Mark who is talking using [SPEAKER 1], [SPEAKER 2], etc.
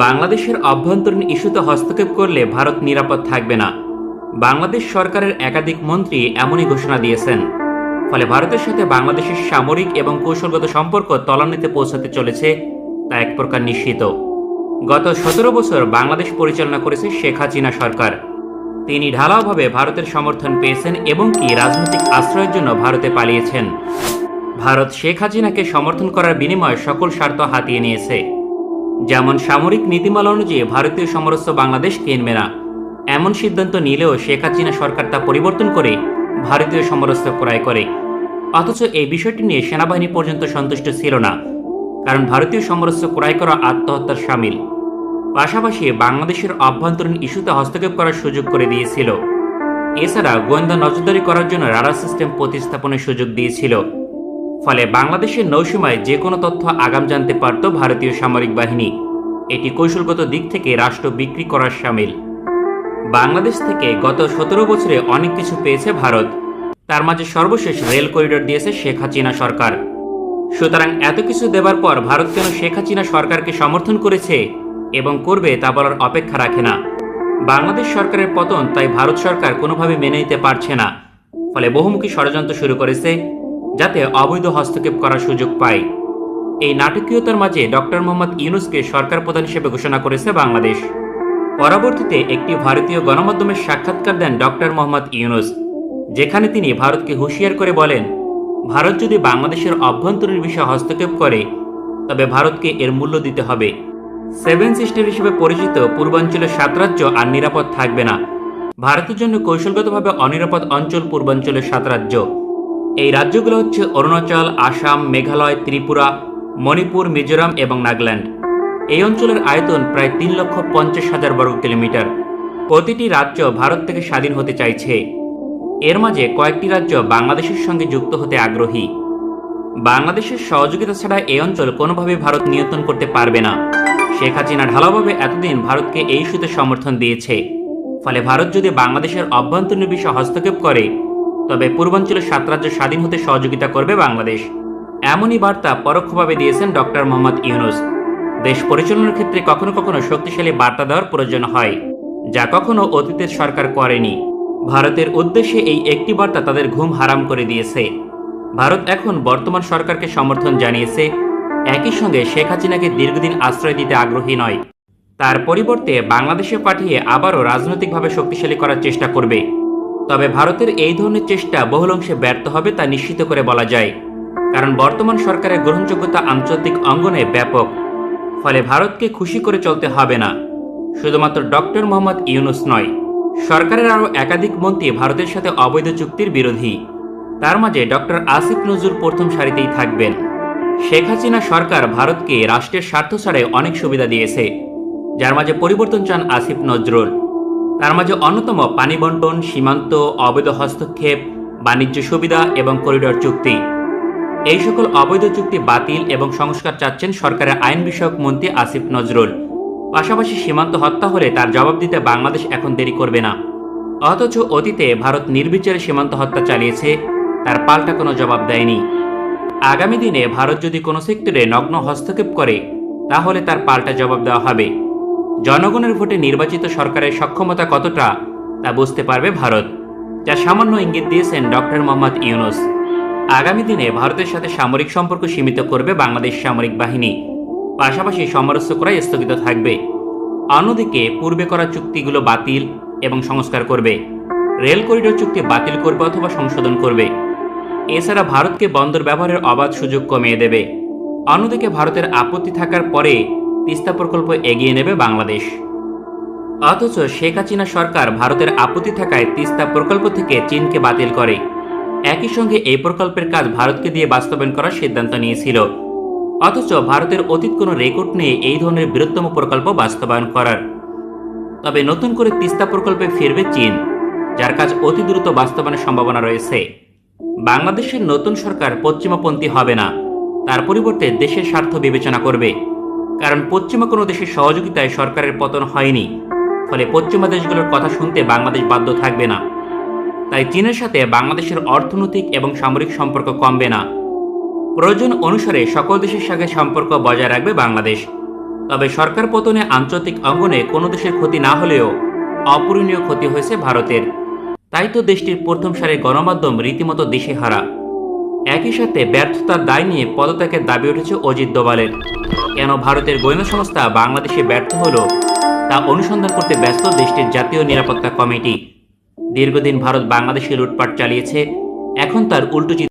[SPEAKER 1] বাংলাদেশের অভ্যন্তরীণ ইস্যুতে হস্তক্ষেপ করলে ভারত নিরাপদ থাকবে না। বাংলাদেশ সরকারের একাধিক মন্ত্রী এমনই ঘোষণা দিয়েছেন। ফলে ভারতের সাথে বাংলাদেশের সামরিক এবং কৌশলগত সম্পর্ক তলানিতে পৌঁছাতে চলেছে তা এক প্রকার নিশ্চিত। গত 17 বছর বাংলাদেশ পরিচালনা করেছে শেখ হাসিনা সরকার। তিনি ঢালাওভাবে ভারতের সমর্থন পেয়েছেন এবং কি রাজনৈতিক আশ্রয়ের জন্য ভারতে পালিয়েছেন। ভারত শেখ হাসিনাকে সমর্থন করার বিনিময়ে সকল স্বার্থ হাতিয়ে নিয়েছে। যেমন সামরিক নীতিমালা অনুযায়ী ভারতীয় সমরস্য বাংলাদেশ কিনবে না, এমন সিদ্ধান্ত নিলেও শেখ হাসিনা সরকার তা পরিবর্তন করে ভারতীয় সমরস্য ক্রয় করে। অথচ এই বিষয়টি নিয়ে সেনাবাহিনী পর্যন্ত সন্তুষ্ট ছিল না, কারণ ভারতীয় সমরস্য ক্রয় করা আত্মহত্যার শামিল। পাশাপাশি বাংলাদেশের অভ্যন্তরীণ ইস্যুতে হস্তক্ষেপ করার সুযোগ করে দিয়েছিল। এছাড়া গোয়েন্দা নজরদারি করার জন্য রাডার সিস্টেম প্রতিস্থাপনের সুযোগ দিয়েছিল। ফলে বাংলাদেশের নৌসীমায় যে কোনো তথ্য আগাম জানতে পারত ভারতীয় সামরিক বাহিনী। এটি কৌশলগত দিক থেকে রাষ্ট্র বিক্রি করার শামিল। বাংলাদেশ থেকে গত 17 বছরে অনেক কিছু পেয়েছে ভারত। তার মাঝে সর্বশেষ রেল করিডোর দিয়েছে শেখ হাসিনা সরকার। সুতরাং এত কিছু দেবার পর ভারত কেন শেখ হাসিনা সরকারকে সমর্থন করেছে এবং করবে তা বলার অপেক্ষা রাখে না। বাংলাদেশ সরকারের পতন তাই ভারত সরকার কোনোভাবে মেনে নিতে পারছে না। ফলে বহুমুখী ষড়যন্ত্র শুরু করেছে যাতে অবৈধ হস্তক্ষেপ করার সুযোগ পায়। এই নাটকীয়তার মাঝে ডক্টর মোহাম্মদ ইউনূসকে সরকার প্রধান হিসেবে ঘোষণা করেছে বাংলাদেশ। পরবর্তীতে একটি ভারতীয় গণমাধ্যমের সাক্ষাৎকার দেন ডক্টর মোহাম্মদ ইউনূস, যেখানে তিনি ভারতকে হুঁশিয়ার করে বলেন, ভারত যদি বাংলাদেশের অভ্যন্তরীণ বিষয়ে হস্তক্ষেপ করে তবে ভারতকে এর মূল্য দিতে হবে। 7 সিস্টার হিসেবে পরিচিত পূর্বাঞ্চলের 7 রাজ্য আর নিরাপদ থাকবে না। ভারতের জন্য কৌশলগতভাবে অনিরাপদ অঞ্চল পূর্বাঞ্চলের 7 রাজ্য। এই রাজ্যগুলো হচ্ছে অরুণাচল, আসাম, মেঘালয়, ত্রিপুরা, মণিপুর, মিজোরাম এবং নাগাল্যান্ড। এই অঞ্চলের আয়তন প্রায় 3,50,000 বর্গ কিলোমিটার। প্রতিটি রাজ্য ভারত থেকে স্বাধীন হতে চাইছে। এর মাঝে কয়েকটি রাজ্য বাংলাদেশের সঙ্গে যুক্ত হতে আগ্রহী। বাংলাদেশের সহযোগিতা ছাড়া এই অঞ্চল কোনোভাবে ভারত নিয়ন্ত্রণ করতে পারবে না। শেখ হাসিনা ঢালাওভাবে এতদিন ভারতকে এই ইস্যুতে সমর্থন দিয়েছে। ফলে ভারত যদি বাংলাদেশের অভ্যন্তরীণ বিষয়ে হস্তক্ষেপ করে তবে পূর্বাঞ্চলের 7 রাজ্য স্বাধীন হতে সহযোগিতা করবে বাংলাদেশ। এমনই বার্তা পরোক্ষভাবে দিয়েছেন ডক্টর মোহাম্মদ ইউনূস। দেশ পরিচালনার ক্ষেত্রে কখনো কখনো শক্তিশালী বার্তা দেওয়ার প্রয়োজন হয়, যা কখনো অতীতের সরকার করেনি। ভারতের উদ্দেশ্যে এই একটি বার্তা তাদের ঘুম হারাম করে দিয়েছে। ভারত এখন বর্তমান সরকারকে সমর্থন জানিয়েছে, একই সঙ্গে শেখ হাসিনাকে দীর্ঘদিন আশ্রয় দিতে আগ্রহী নয়। তার পরিবর্তে বাংলাদেশে পাঠিয়ে আবারও রাজনৈতিকভাবে শক্তিশালী করার চেষ্টা করবে। তবে ভারতের এই ধরনের চেষ্টা বহুল অংশে ব্যর্থ হবে তা নিশ্চিত করে বলা যায়, কারণ বর্তমান সরকারের গ্রহণযোগ্যতা আন্তর্জাতিক অঙ্গনে ব্যাপক। ফলে ভারতকে খুশি করে চলতে হবে না। শুধুমাত্র ডক্টর মোহাম্মদ ইউনূস নয়, সরকারের আরও একাধিক মন্ত্রী ভারতের সাথে অবৈধ চুক্তির বিরোধী। তার মাঝে ডক্টর আসিফ নজরুল প্রথম সারিতেই থাকবেন। শেখ হাসিনা সরকার ভারতকে রাষ্ট্রের স্বার্থ ছাড়াই অনেক সুবিধা দিয়েছে, যার মাঝে পরিবর্তন চান আসিফ নজরুল। তার মাঝে অন্যতম পানি বন্টন, সীমান্ত, অবৈধ হস্তক্ষেপ, বাণিজ্য সুবিধা এবং করিডোর চুক্তি। এই সকল অবৈধ চুক্তি বাতিল এবং সংস্কার চাচ্ছেন সরকারের আইন বিষয়ক মন্ত্রী আসিফ নজরুল। পাশাপাশি সীমান্ত হত্যা হলে তার জবাব দিতে বাংলাদেশ এখন দেরি করবে না। অথচ অতীতে ভারত নির্বিচারে সীমান্ত হত্যা চালিয়েছে, তার পাল্টা কোনো জবাব দেয়নি। আগামী দিনে ভারত যদি কোনো সেক্টরে নগ্ন হস্তক্ষেপ করে তাহলে তার পাল্টা জবাব দেওয়া হবে। জনগণের ভোটে নির্বাচিত সরকারের সক্ষমতা কতটা তা বুঝতে পারবে ভারত, যা সামান্য ইঙ্গিত দিয়েছেন ডক্টর মোহাম্মদ ইউনূস। আগামী দিনে ভারতের সাথে সামরিক সম্পর্ক সীমিত করবে বাংলাদেশ সামরিক বাহিনী, পাশাপাশি সমরস্য ক্রয় স্থগিত থাকবে। অন্যদিকে পূর্বে করা চুক্তিগুলো বাতিল এবং সংস্কার করবে। রেল করিডোর চুক্তি বাতিল করবে অথবা সংশোধন করবে। এছাড়া ভারতকে বন্দর ব্যবহারের অবাধ সুযোগ কমিয়ে দেবে। অন্যদিকে ভারতের আপত্তি থাকার পরে তিস্তা প্রকল্প এগিয়ে নেবে বাংলাদেশ। অথচ শেখ হাসিনা সরকার ভারতের আপত্তি থাকায় তিস্তা প্রকল্প থেকে চীনকে বাতিল করে। একই সঙ্গে এই প্রকল্পের কাজ ভারতকে দিয়ে বাস্তবায়ন করার সিদ্ধান্ত নিয়েছিল। অথচ ভারতের অতীত কোনো রেকর্ড নেই এই ধরনের বৃহত্তম প্রকল্প বাস্তবায়ন করার। তবে নতুন করে তিস্তা প্রকল্পে ফিরবে চীন, যার কাজ অতি দ্রুত বাস্তবায়নের সম্ভাবনা রয়েছে। বাংলাদেশের নতুন সরকার পশ্চিমাপন্থী হবে না, তার পরিবর্তে দেশের স্বার্থ বিবেচনা করবে। কারণ পশ্চিমা কোনো দেশের সহযোগিতায় সরকারের পতন হয়নি। ফলে পশ্চিমা দেশগুলোর কথা শুনতে বাংলাদেশ বাধ্য থাকবে না। তাই চীনের সাথে বাংলাদেশের অর্থনৈতিক এবং সামরিক সম্পর্ক কমবে না। প্রয়োজন অনুসারে সকল দেশের সঙ্গে সম্পর্ক বজায় রাখবে বাংলাদেশ। তবে সরকার পতনে আন্তর্জাতিক অঙ্গনে কোনো দেশের ক্ষতি না হলেও অপূরণীয় ক্ষতি হয়েছে ভারতের। তাই তো দেশটির প্রথম সারির গণমাধ্যম রীতিমতো দিশেহারা। একই সাথে ব্যর্থতার দায় নিয়ে পদত্যাগের দাবি উঠেছে অজিত দোভালের। কেন ভারতের গোয়েন্দা সংস্থা বাংলাদেশে ব্যর্থ হলো তা অনুসন্ধান করতে ব্যস্ত দেশটির জাতীয় নিরাপত্তা কমিটি। দীর্ঘদিন ভারত বাংলাদেশে লুটপাট চালিয়েছে, এখন তার উল্টো চিত্র